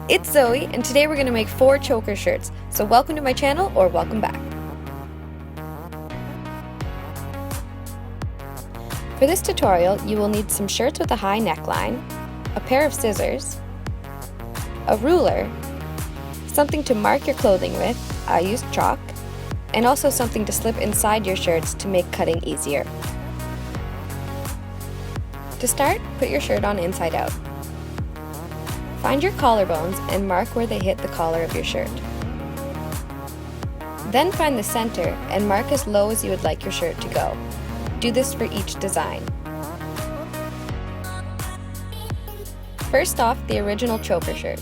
It's Zoe, and today we're going to make 4 choker shirts, so welcome to my channel or welcome back. For this tutorial, you will need some shirts with a high neckline, a pair of scissors, a ruler, something to mark your clothing with, I used chalk, and also something to slip inside your shirts to make cutting easier. To start, put your shirt on inside out. Find your collarbones and mark where they hit the collar of your shirt. Then find the center and mark as low as you would like your shirt to go. Do this for each design. First off, the original choker shirt.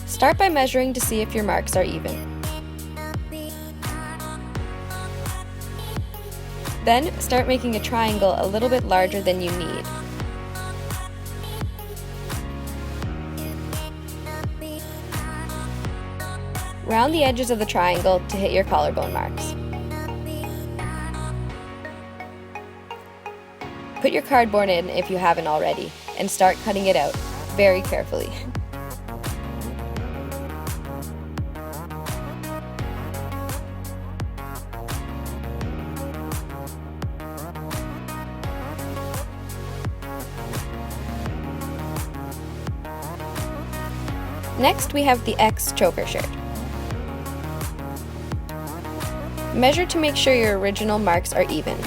Start by measuring to see if your marks are even. Then start making a triangle a little bit larger than you need. Round the edges of the triangle to hit your collarbone marks. Put your cardboard in if you haven't already, and start cutting it out, very carefully. Next, we have the X choker shirt. Measure to make sure your original marks are even.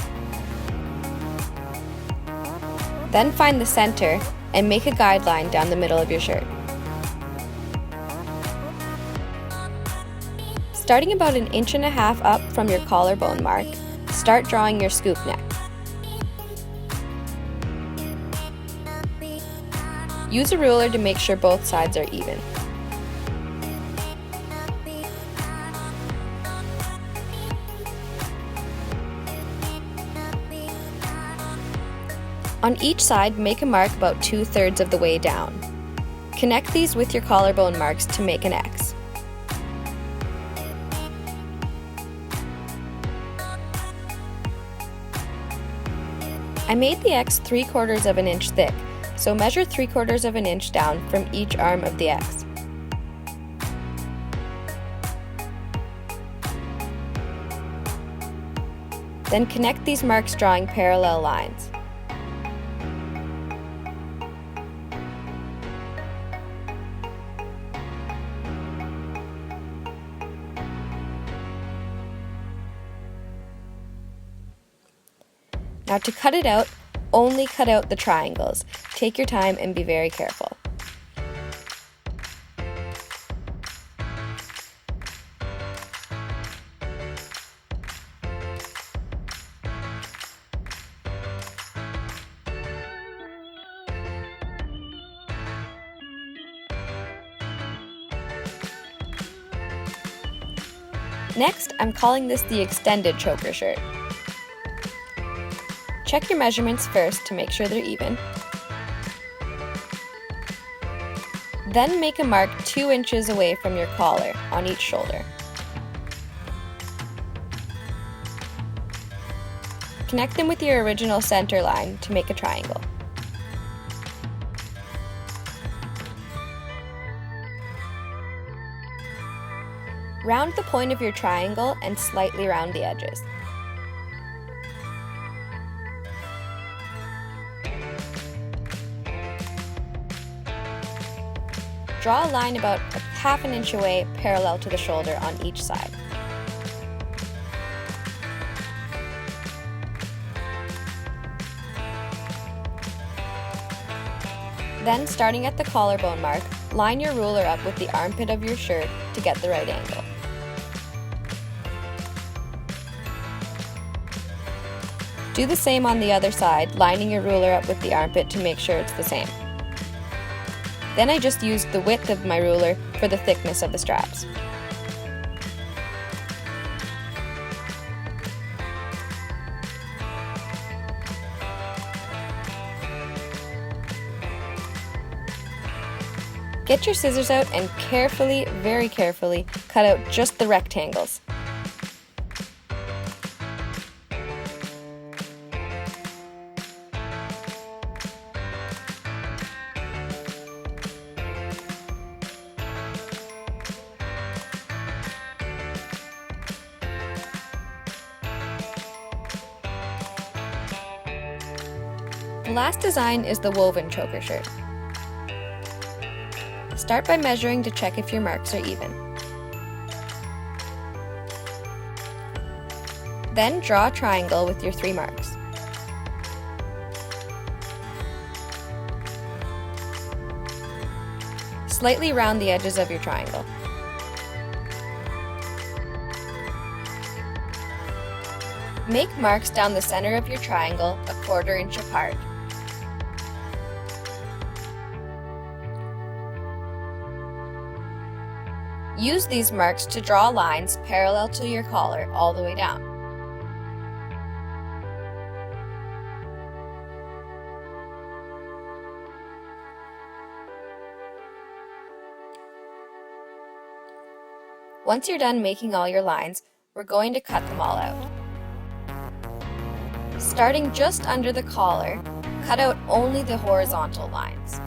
Then find the center and make a guideline down the middle of your shirt. Starting about 1.5 inches up from your collarbone mark, start drawing your scoop neck. Use a ruler to make sure both sides are even. On each side, make a mark about 2/3 of the way down. Connect these with your collarbone marks to make an X. I made the X 3/4 of an inch thick, so measure 3/4 of an inch down from each arm of the X. Then connect these marks drawing parallel lines. Now to cut it out, only cut out the triangles. Take your time and be very careful. Next, I'm calling this the extended choker shirt. Check your measurements first to make sure they're even. Then make a mark 2 inches away from your collar on each shoulder. Connect them with your original center line to make a triangle. Round the point of your triangle and slightly round the edges. Draw a line about 1/2 inch away parallel to the shoulder on each side. Then, starting at the collarbone mark, line your ruler up with the armpit of your shirt to get the right angle. Do the same on the other side, lining your ruler up with the armpit to make sure it's the same. Then I just used the width of my ruler for the thickness of the straps. Get your scissors out and carefully, very carefully, cut out just the rectangles. The last design is the woven choker shirt. Start by measuring to check if your marks are even. Then draw a triangle with your 3 marks. Slightly round the edges of your triangle. Make marks down the center of your triangle a 1/4 inch apart. Use these marks to draw lines parallel to your collar all the way down. Once you're done making all your lines, we're going to cut them all out. Starting just under the collar, cut out only the horizontal lines.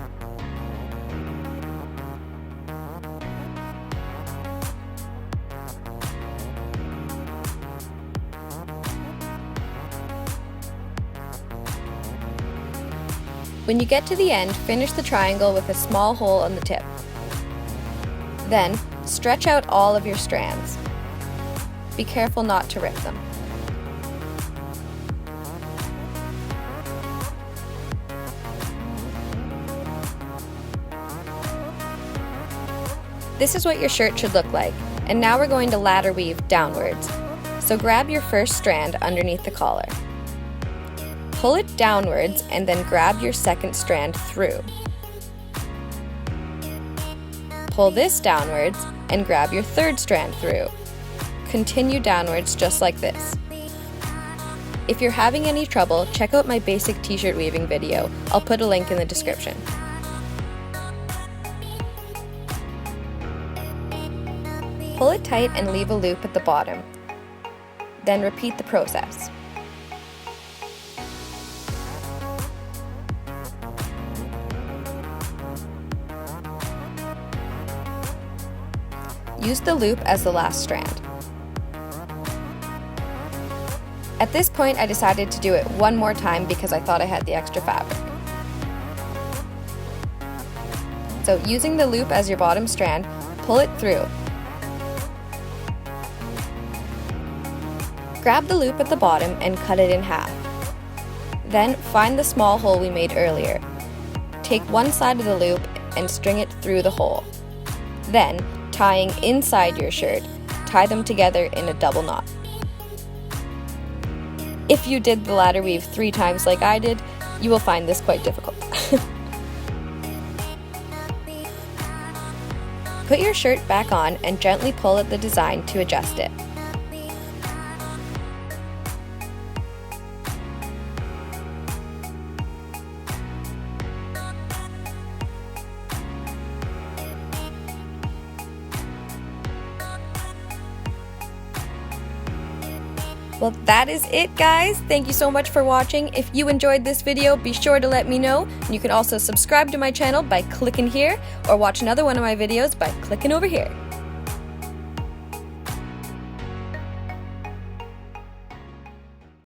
When you get to the end, finish the triangle with a small hole on the tip. Then, stretch out all of your strands. Be careful not to rip them. This is what your shirt should look like, and now we're going to ladder weave downwards. So grab your first strand underneath the collar. Pull it downwards and then grab your second strand through. Pull this downwards and grab your third strand through. Continue downwards just like this. If you're having any trouble, check out my basic t-shirt weaving video. I'll put a link in the description. Pull it tight and leave a loop at the bottom. Then repeat the process. Use the loop as the last strand. At this point, I decided to do it one more time because I thought I had the extra fabric. So using the loop as your bottom strand, pull it through. Grab the loop at the bottom and cut it in half. Then find the small hole we made earlier. Take one side of the loop and string it through the hole. Then, tying inside your shirt, tie them together in a double knot. If you did the ladder weave 3 times like I did, you will find this quite difficult. Put your shirt back on and gently pull at the design to adjust it. Well, that is it, guys. Thank you so much for watching. If you enjoyed this video, be sure to let me know. And you can also subscribe to my channel by clicking here, or watch another one of my videos by clicking over here.